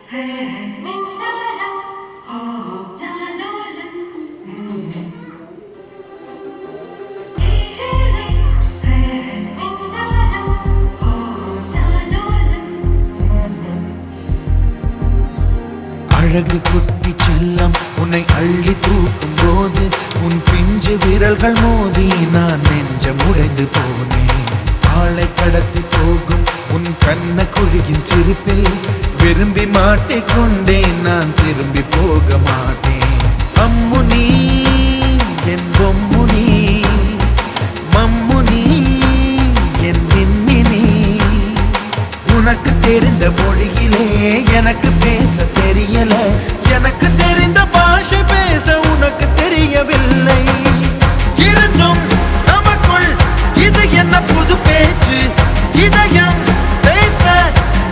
அழகு குட்டி செல்லம் உன்னை அள்ளி தூக்கும் போது உன் பிஞ்சு விரல்கள் மோதி நான் நெஞ்சம் உடைந்து போனேன். ஆளை கடத்தி போகும் உன் கண்ண குழியின் சிரிப்பில் விரும்பி மாட்டிக்கொண்டேன். நான் திரும்பி போக மாட்டேன். அம்முனி என் பொம்முனி, மம்முனி என் விண்மினி. உனக்கு தெரிந்த மொழியிலே எனக்கு பேச தெரியல. எனக்கு தெரிந்த பாஷை பேச உனக்கு தெரியவில்லை. இருந்தும் நமக்குள் இது என்ன புது பேச்சு? இதயம் பேச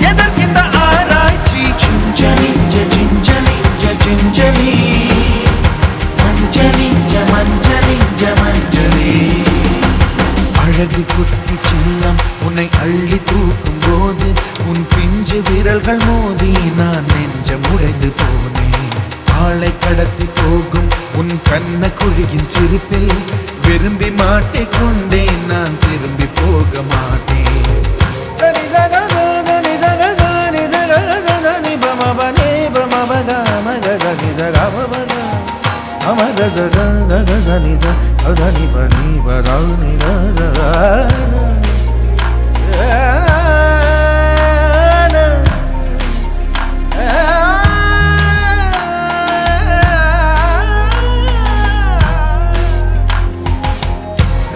எதற்கின்ற ஆராய்ச்சி? Gingelly gingelly gingelly மஞ்சளி மஞ்சளி மஞ்சளி. அழகு குட்டி செல்லம் உன்னை அள்ளி தூக்கும் போது உன் பிஞ்சு விரல்கள் மோதி நான் நெஞ்சம் உடைந்து போனேன். ஆளை கடத்தி போகும் உன் கண்ண குழியின் சிரிப்பில் விரும்பி மாட்டிக்கொண்டேன். நான் திரும்பி போக மாட்டேன்.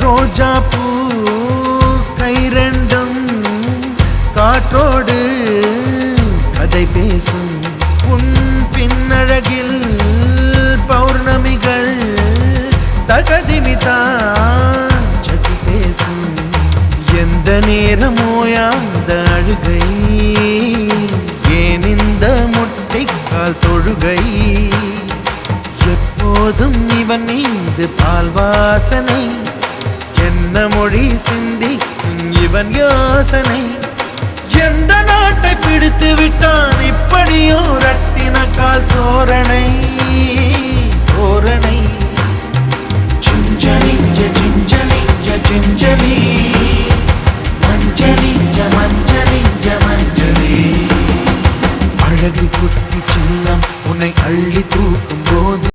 ரோஜா பூ கை ரெண்டும் காற்றோடு கதை பேசும். உன் பின்னழகில் பௌர்ணமிகள் தகதிமிதான் சதி பேசும். எந்த நேரமோயாந்த அழுகை, ஏன் இந்த முட்டைக்கால் தொழுகை? எப்போதும் இவன் மீது பால் வாசனை. என்ன மொழி சிந்திக்கும் இவன் யோசனை? எந்த நாட்டை பிடித்து விட்டான் இப்படியோ ரட்டின கால் தோரணை தோரணை. Gingelly gingelly gingelly மஞ்சளி மஞ்சளி மஞ்சளி. அழகு குட்டி செல்லம் உன்னை அள்ளி தூ